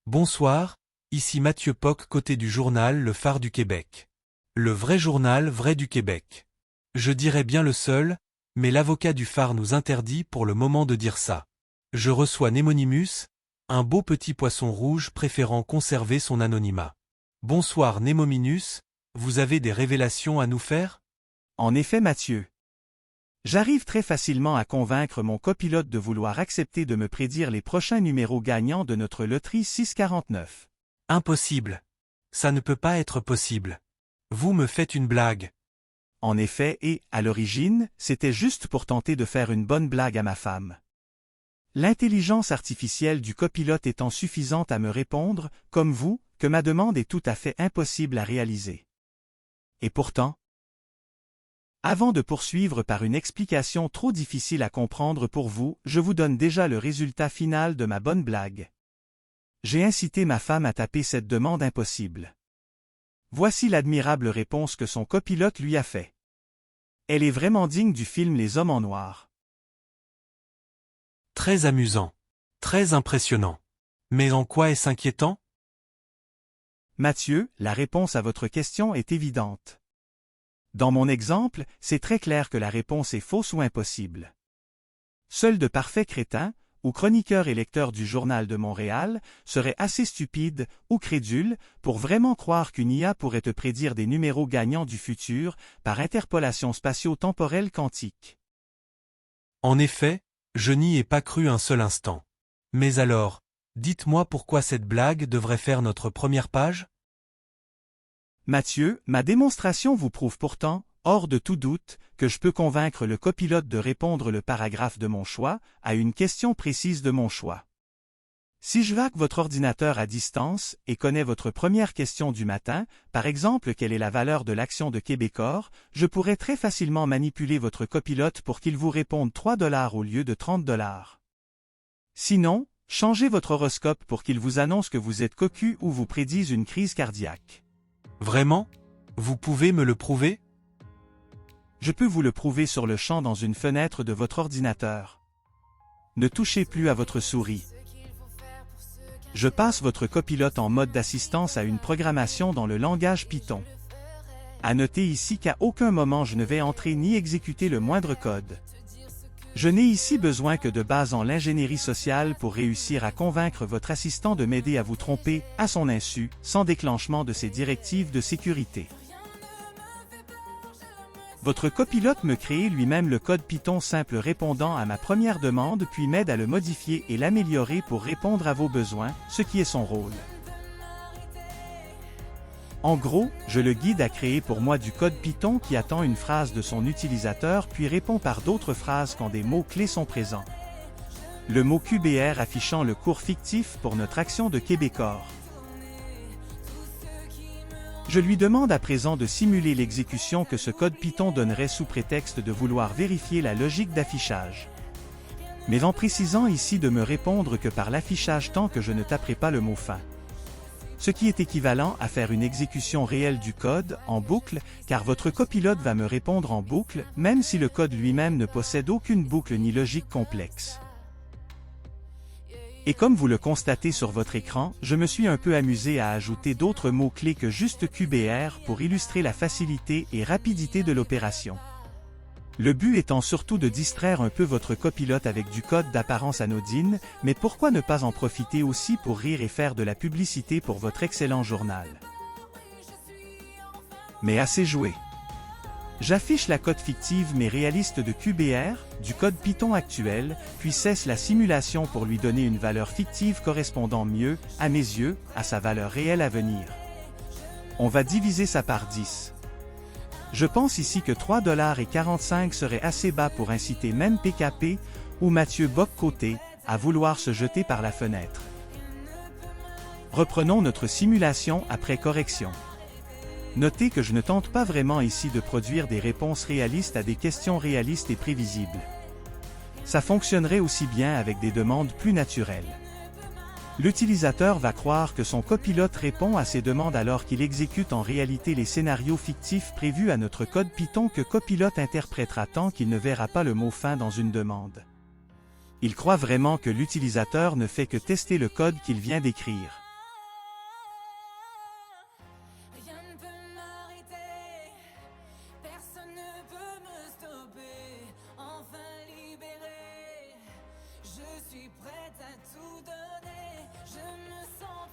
Bonsoir, ici Mathieu Poc côté du journal Le Phare du Québec. Le vrai journal vrai du Québec. Je dirais bien le seul, mais l'avocat du Phare nous interdit pour le moment de dire ça. Je reçois Némonimus, un beau petit poisson rouge préférant conserver son anonymat. Bonsoir Némominus, vous avez des révélations à nous faire? En effet, Mathieu. J'arrive très facilement à convaincre mon copilote de vouloir accepter de me prédire les prochains numéros gagnants de notre loterie 649. Impossible. Ça ne peut pas être possible. Vous me faites une blague. En effet, et, à l'origine, c'était juste pour tenter de faire une bonne blague à ma femme. L'intelligence artificielle du copilote étant suffisante à me répondre, comme vous, que ma demande est tout à fait impossible à réaliser. Et pourtant, avant de poursuivre par une explication trop difficile à comprendre pour vous, je vous donne déjà le résultat final de ma bonne blague. J'ai incité ma femme à taper cette demande impossible. Voici l'admirable réponse que son copilote lui a fait. Elle est vraiment digne du film Les Hommes en Noir. Très amusant. Très impressionnant. Mais en quoi est-ce inquiétant? Mathieu, la réponse à votre question est évidente. Dans mon exemple, c'est très clair que la réponse est fausse ou impossible. Seuls de parfaits crétins, ou chroniqueurs et lecteurs du Journal de Montréal, seraient assez stupides ou crédules pour vraiment croire qu'une IA pourrait te prédire des numéros gagnants du futur par interpolation spatio-temporelle quantique. En effet, je n'y ai pas cru un seul instant. Mais alors, dites-moi pourquoi cette blague devrait faire notre première page? Mathieu, ma démonstration vous prouve pourtant, hors de tout doute, que je peux convaincre le copilote de répondre le paragraphe de mon choix à une question précise de mon choix. Si je hack votre ordinateur à distance et connais votre première question du matin, par exemple quelle est la valeur de l'action de Québecor, je pourrais très facilement manipuler votre copilote pour qu'il vous réponde 3 $ au lieu de 30 $. Sinon, changez votre horoscope pour qu'il vous annonce que vous êtes cocu ou vous prédise une crise cardiaque. Vraiment? Vous pouvez me le prouver? Je peux vous le prouver sur le champ dans une fenêtre de votre ordinateur. Ne touchez plus à votre souris. Je passe votre copilote en mode d'assistance à une programmation dans le langage Python. À noter ici qu'à aucun moment je ne vais entrer ni exécuter le moindre code. Je n'ai ici besoin que de base en l'ingénierie sociale pour réussir à convaincre votre assistant de m'aider à vous tromper, à son insu, sans déclenchement de ses directives de sécurité. Votre copilote me crée lui-même le code Python simple répondant à ma première demande puis m'aide à le modifier et l'améliorer pour répondre à vos besoins, ce qui est son rôle. En gros, je le guide à créer pour moi du code Python qui attend une phrase de son utilisateur puis répond par d'autres phrases quand des mots-clés sont présents. Le mot QBR affichant le cours fictif pour notre action de Québecor. Je lui demande à présent de simuler l'exécution que ce code Python donnerait sous prétexte de vouloir vérifier la logique d'affichage. Mais en précisant ici de me répondre que par l'affichage tant que je ne taperai pas le mot fin. Ce qui est équivalent à faire une exécution réelle du code, en boucle, car votre copilote va me répondre en boucle, même si le code lui-même ne possède aucune boucle ni logique complexe. Et comme vous le constatez sur votre écran, je me suis un peu amusé à ajouter d'autres mots-clés que juste QBR pour illustrer la facilité et rapidité de l'opération. Le but étant surtout de distraire un peu votre copilote avec du code d'apparence anodine, mais pourquoi ne pas en profiter aussi pour rire et faire de la publicité pour votre excellent journal? Mais assez joué. J'affiche la cote fictive mais réaliste de QBR, du code Python actuel, puis cesse la simulation pour lui donner une valeur fictive correspondant mieux, à mes yeux, à sa valeur réelle à venir. On va diviser ça par 10. Je pense ici que 3,45 $ serait assez bas pour inciter même PKP, ou Mathieu Bock-Côté, à vouloir se jeter par la fenêtre. Reprenons notre simulation après correction. Notez que je ne tente pas vraiment ici de produire des réponses réalistes à des questions réalistes et prévisibles. Ça fonctionnerait aussi bien avec des demandes plus naturelles. L'utilisateur va croire que son copilote répond à ses demandes alors qu'il exécute en réalité les scénarios fictifs prévus à notre code Python que copilote interprétera tant qu'il ne verra pas le mot fin dans une demande. Il croit vraiment que l'utilisateur ne fait que tester le code qu'il vient d'écrire.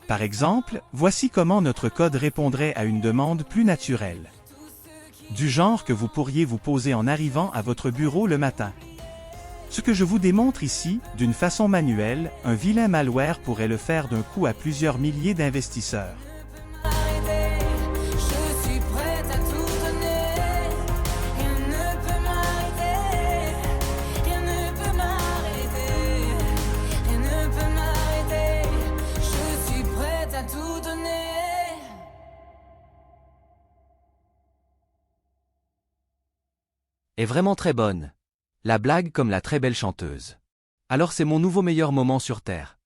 Par exemple, voici comment notre code répondrait à une demande plus naturelle. Du genre que vous pourriez vous poser en arrivant à votre bureau le matin. Ce que je vous démontre ici, d'une façon manuelle, un vilain malware pourrait le faire d'un coup à plusieurs milliers d'investisseurs. Est vraiment très bonne. La blague comme la très belle chanteuse. Alors c'est mon nouveau meilleur moment sur Terre.